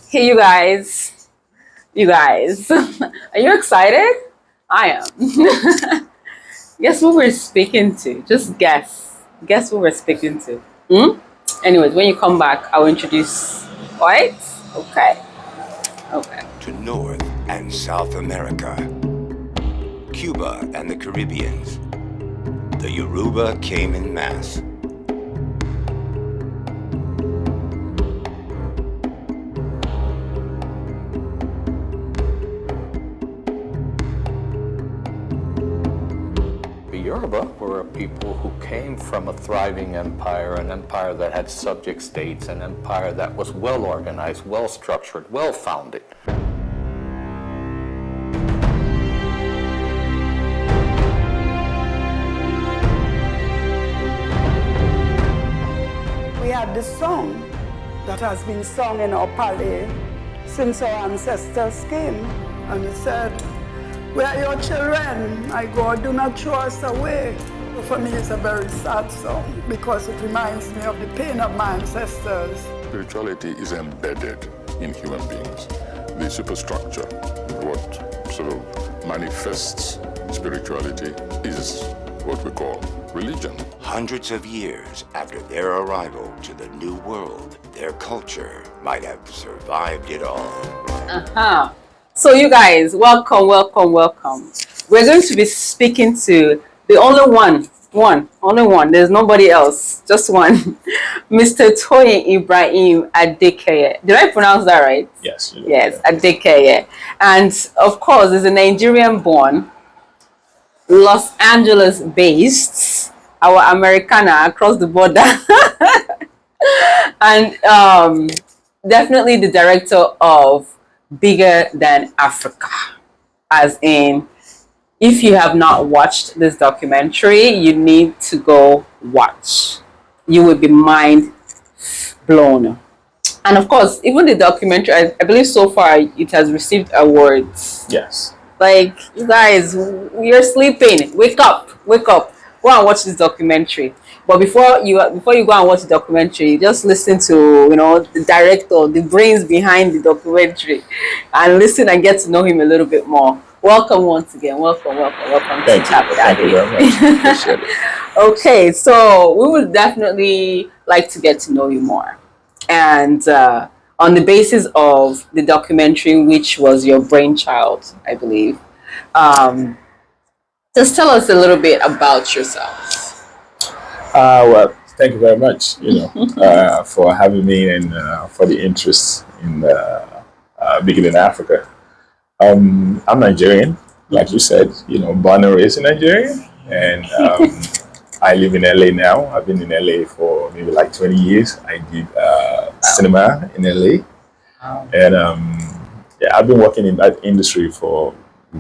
Hey, you guys, are you excited? I am. Guess who we're speaking to? Just guess. Guess who we're speaking to. Hmm? Anyways, when you come back, I'll introduce. Right? Okay. Okay. To North and South America, Cuba and the Caribbeans, the Yoruba came in mass. The Yoruba were a people who came from a thriving empire, an empire that had subject states, an empire that was well organized, well structured, well founded. We had this song that has been sung in our palais since our ancestors came, and it said, "We are your children, my God, do not throw us away." For me, it's a very sad song because it reminds me of the pain of my ancestors. Spirituality is embedded in human beings. The superstructure, what sort of manifests spirituality, is what we call religion. Hundreds of years after their arrival to the New World, their culture might have survived it all. Uh-huh. So you guys, welcome, welcome, welcome. We're going to be speaking to the only only one. There's nobody else, just one. Mr. TOYIN IBRAHIM ADEKEYE. Did I pronounce that right? Yes. Yes, ADEKEYE. And of course, he's a Nigerian born, Los Angeles based, our Americana across the border. And definitely the director of Bigger Than Africa. As in, if you have not watched this documentary, you need to go watch. You will be mind blown. And of course, even the documentary, I believe so far it has received awards. Yes. Like, you guys, you're sleeping. Wake up, wake up. Go and watch this documentary. But before you go and watch the documentary, just listen to the director, the brains behind the documentary, and listen and get to know him a little bit more. Welcome once again. Welcome Thank to Chat with Thank you very much. Appreciate it. Okay, so we would definitely like to get to know you more. And on the basis of the documentary, which was your brainchild, I believe, just tell us a little bit about yourselves. Well, thank you very much, for having me and for the interest in Bigger Than Africa. I'm Nigerian, like you said, born and raised in Nigeria, and I live in LA now. I've been in LA for maybe like 20 years. I did cinema in LA, and yeah, I've been working in that industry for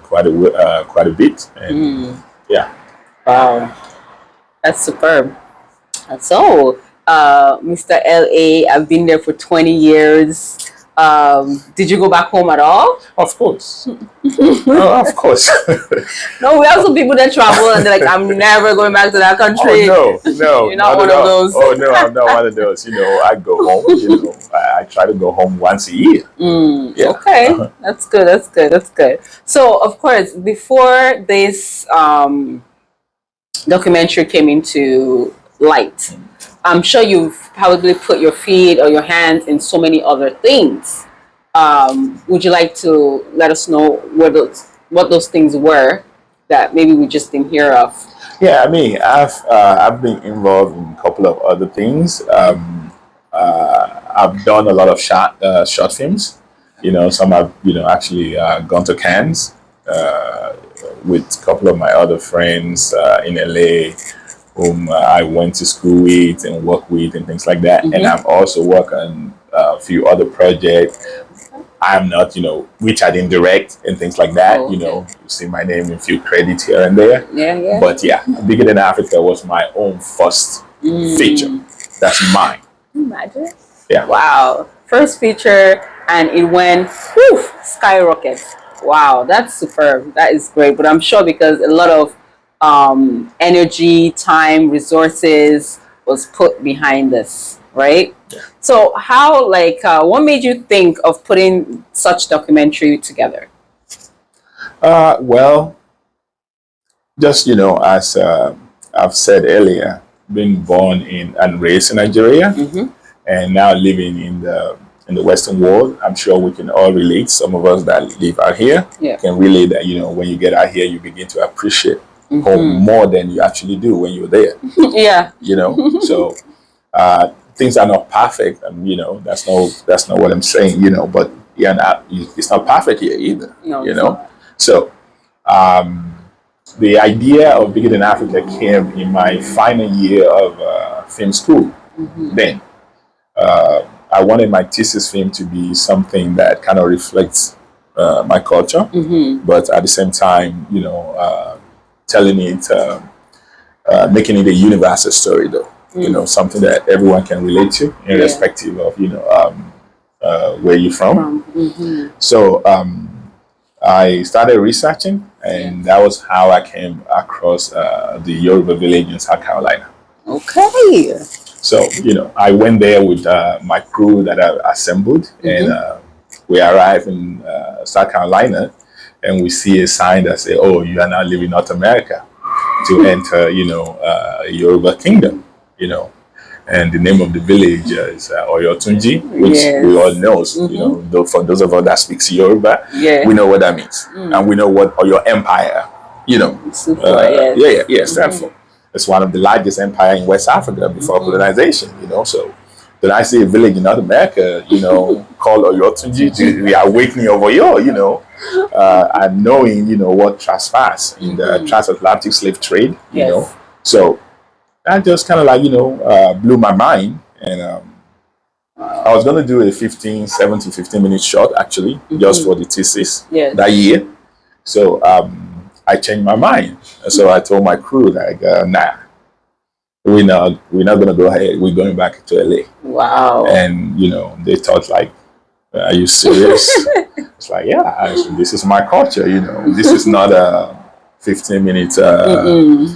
quite a bit, and yeah. Wow, that's superb. So, Mr. LA, I've been there for 20 years. Did you go back home at all? Of course. Oh, of course. No, we have some people that travel and they're like, I'm never going back to that country. Oh, no. You're not one of those. Oh, no, I'm not one of those. I go home, I try to go home once a year. Yeah. Okay, that's good. So, of course, before this documentary came into light, I'm sure you've probably put your feet or your hands in so many other things. Would you like to let us know what those things were that maybe we just didn't hear of? Yeah, I mean, I've been involved in a couple of other things. I've done a lot of short films. Some have actually gone to Cannes with a couple of my other friends in LA, whom I went to school with and work with and things like that. And I've also worked on a few other projects. I'm not, which I didn't direct and things like that. Okay. You see my name in a few credits here and there. Yeah. But yeah, Bigger Than Africa was my own first feature. That's mine. Imagine. Yeah. Wow. First feature, and it went skyrocket. Wow, that's superb. That is great. But I'm sure because a lot of energy, time, resources was put behind this, right? So how, like, what made you think of putting such documentary together? Well, just as I've said earlier, being born in and raised in Nigeria, and now living in the Western world, I'm sure we can all relate. Some of us that live out here can relate that when you get out here, you begin to appreciate home more than you actually do when you're there. Yeah. So things are not perfect, and that's not what I'm saying. But it's not perfect here either. No, you it's know, not. so. The idea of Bigger Than Africa came in my final year of film school. Then I wanted my thesis film to be something that kind of reflects my culture, but at the same time, telling it, making it a universal story, though. Something that everyone can relate to, irrespective of where you're from. So I started researching, and that was how I came across the Yoruba village in South Carolina. Okay. So, I went there with my crew that I assembled, and we arrived in South Carolina, and we see a sign that says, "Oh, you are now leaving North America to enter, Yoruba kingdom." And the name of the village is Oyotunji, which we all know. For those of us that speaks Yoruba, we know what that means, and we know what Oyo Empire, stands for. It's one of the largest empire in West Africa before colonization. So then I see a village in North America, called Oyotunji, the awakening of Oyo. And knowing, what transpires in the transatlantic slave trade. So that just kind of blew my mind, and I was going to do a 7 to 15 minute short actually, just for the thesis that year. So I changed my mind, so I told my crew like, nah, we're not going to go ahead. We're going back to LA. Wow. And they thought like, are you serious? It's like, yeah, this is my culture. This is not a 15 minute film.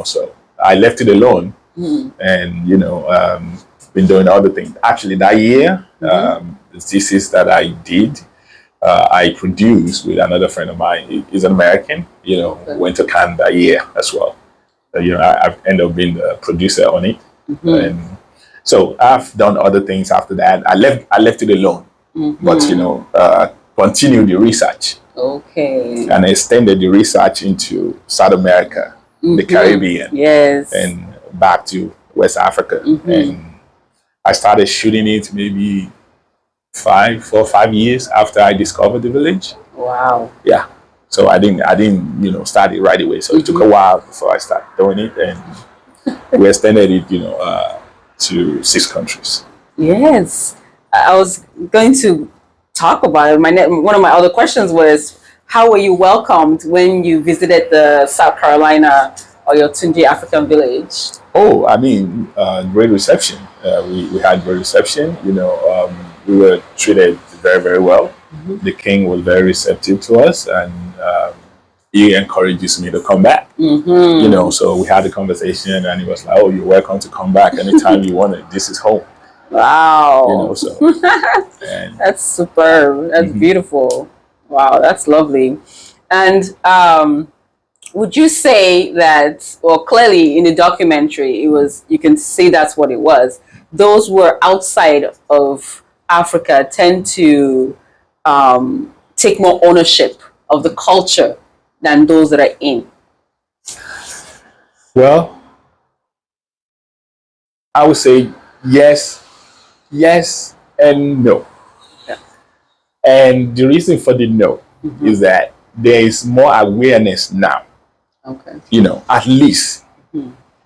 So I left it alone, and been doing other things. Actually, that year, the thesis that I did, I produced with another friend of mine. He's an American. Went to Cannes that year as well. I've ended up being the producer on it, and so I've done other things after that. I left it alone, but continued the research. Okay. And I extended the research into South America, the Caribbean, and back to West Africa. And I started shooting it maybe 4 or 5 years after I discovered the village. Wow. Yeah. So I didn't start it right away. So it took a while before I started doing it, and we extended it, to 6 countries. Yes. I was going to talk about it. One of my other questions was, how were you welcomed when you visited the South Carolina or your Tunji African village? Oh, I mean, great reception. We had great reception. We were treated very, very well. The king was very receptive to us, and he encourages me to come back. So we had a conversation, and he was like, "Oh, you're welcome to come back anytime you want it. This is home." Wow. And that's superb. That's beautiful. Wow, that's lovely. And would you say that, well, clearly in the documentary, you can see that's what it was. Those who are outside of Africa tend to take more ownership of the culture than those that are in. Well, I would say yes, and no. And the reason for the no is that there is more awareness now. Okay. At least,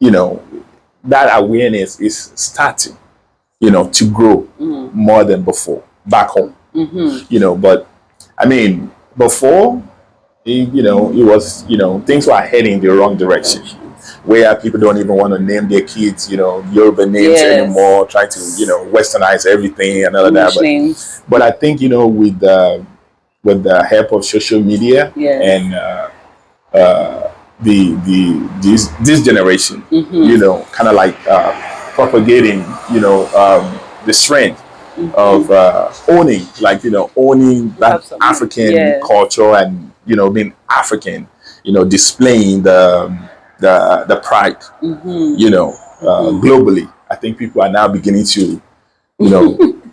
that awareness is starting, to grow more than before back home. But I mean, before, it was, things were heading the wrong direction, where people don't even want to name their kids, Yoruba names anymore, trying to, westernize everything and all of that. But I think, with the help of social media and this generation, kind of like propagating, the strength of owning, like, owning that Absolutely. African Yes. culture and, being African, displaying the pride, globally. I think people are now beginning to,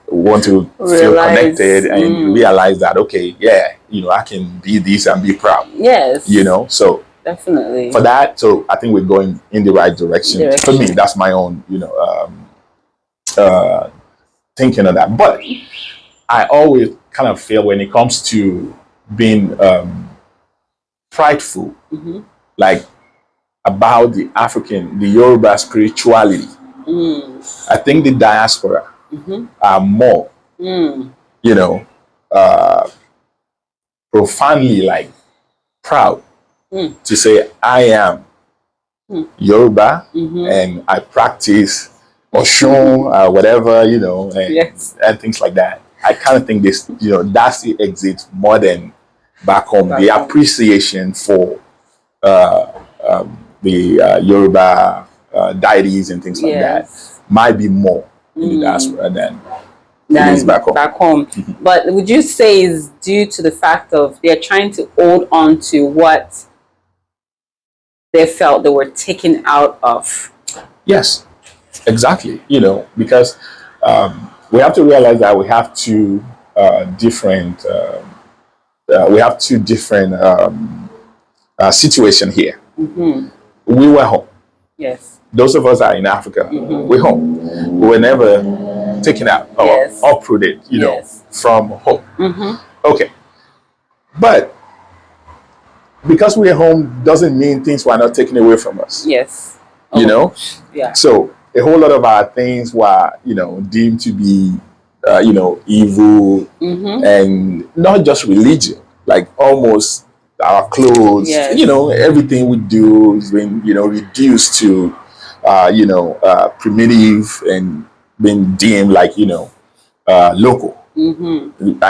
want to feel Realize, connected and realize that, okay, yeah, I can be this and be proud, Yes. so Definitely. for that, so I think we're going in the right direction. For me, that's my own, thinking of that. But I always kind of feel when it comes to being prideful, like about the Yoruba spirituality. I think the diaspora are more, profoundly like proud to say I am Yoruba and I practice Oshun, whatever, and things like that. I kind of think this, that's the exit more than back home. The appreciation for the Yoruba deities and things like that might be more in the diaspora than it is back home. But would you say is due to the fact of they're trying to hold on to what they felt they were taken out of? Yes, exactly. Because we have to realize that we have two different situations here. We were home. Yes. Those of us that are in Africa, we're home. We were never taken out or uprooted, from home. Okay. But because we're home doesn't mean things were not taken away from us. Yes. Yeah. So a whole lot of our things were, deemed to be, evil, and not just religion, like almost our clothes, everything we do has been, reduced to, primitive and been deemed like, local.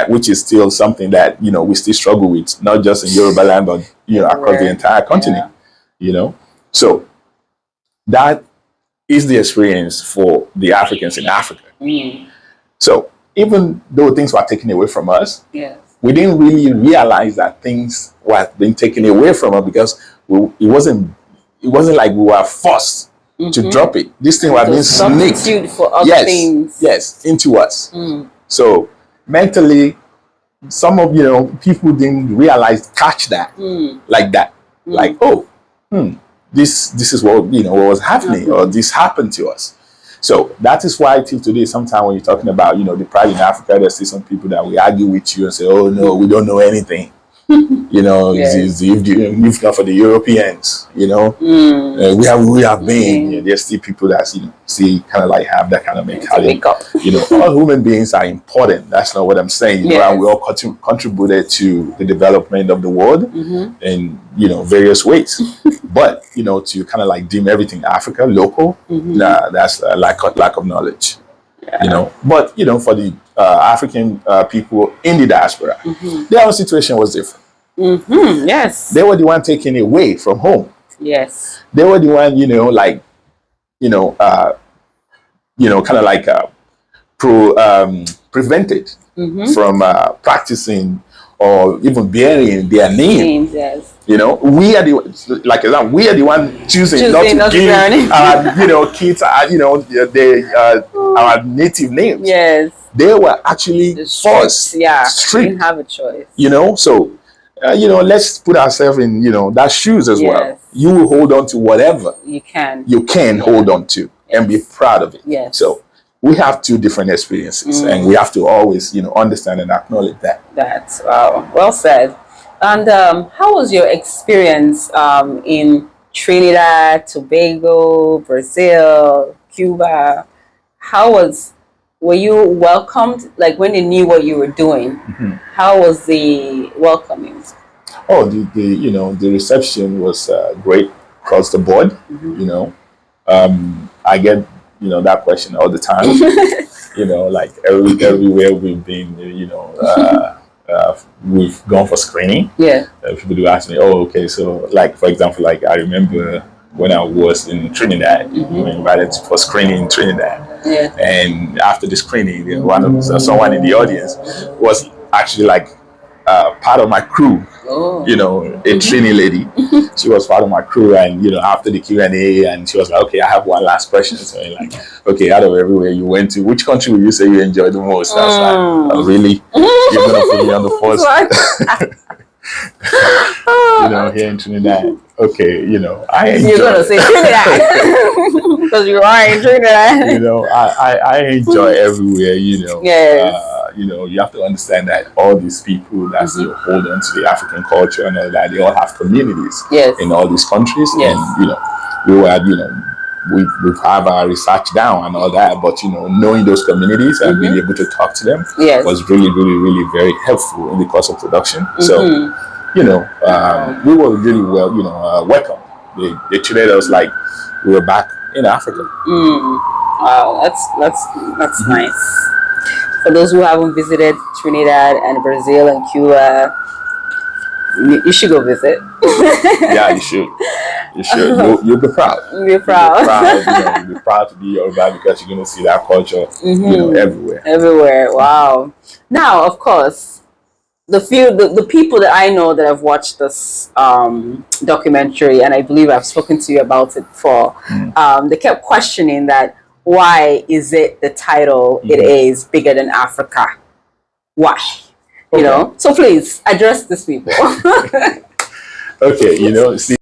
Which is still something that we still struggle with, not just in Yoruba land, but across the entire continent. So that is the experience for the Africans in Africa. So even though things were taken away from us, we didn't really realize that things were being taken away from us because it wasn't like we were forced to drop it. This thing was being sneaked for other things. Yes, into us. So mentally, some of people didn't catch that like that. Like, oh, this is what what was happening, or this happened to us. So that is why till today, sometimes when you're talking about the pride in Africa, there's still some people that will argue with you and say, oh no, we don't know anything. If not for the Europeans, we have been. There's still people that see kind of like have that kind of mentality. All human beings are important. That's not what I'm saying. And we all contributed to the development of the world in various ways. But to kind of like deem everything Africa local, that's a lack of knowledge. But for the African people in the diaspora, their own situation was different. Yes. They were the one taken away from home. Yes. They were the one, kind of like prevented from practicing or even bearing their name. Yes. We are the one choosing not to give kids our native names. Yes. They were actually forced. Yeah. Strict. Didn't have a choice. So let's put ourselves in that shoes as well. You will hold on to whatever you can hold on to and be proud of it. Yes. So we have two different experiences, and we have to always understand and acknowledge that. That's well said. And how was your experience in Trinidad, Tobago, Brazil, Cuba? Were you welcomed? Like when they knew what you were doing, how was the welcoming? Oh, the reception was great across the board. I get that question all the time. Like everywhere we've been, we've gone for screening. Yeah. People do ask me, oh, okay, so like for example, like I remember when I was in Trinidad. We were invited for screening in Trinidad. Yeah. And after the screening, someone in the audience was actually like part of my crew. Oh. You know, a Trini lady. She was part of my crew, and after the Q&A, and she was like, "Okay, I have one last question." So I'm like, "Okay, out of everywhere you went to, which country would you say you enjoyed the most?" I was like, "Oh, really? You're gonna put me on the first?" Here in Trinidad. Okay, I enjoy. You're gonna say Trinidad because you are in Trinidad. I enjoy everywhere. Yes. You have to understand that all these people that still hold on to the African culture and all that, they all have communities in all these countries. Yes. And we've have our research down and all that, but knowing those communities and being able to talk to them was really, really, really very helpful in the course of production. So we were really welcome. They treated us like we were back in Africa. Wow, that's nice. For those who haven't visited Trinidad and Brazil and Cuba, you should go visit. Yeah, you should. You should. You'll be proud. You'll be proud. You'll be proud to be Yoruba because you're going to see that culture, everywhere. Everywhere. Wow. Now, of course, the people that I know that have watched this documentary, and I believe I've spoken to you about it before, they kept questioning that. Why is it the title it is Bigger Than Africa? Why? Okay. So please address these people. Okay, see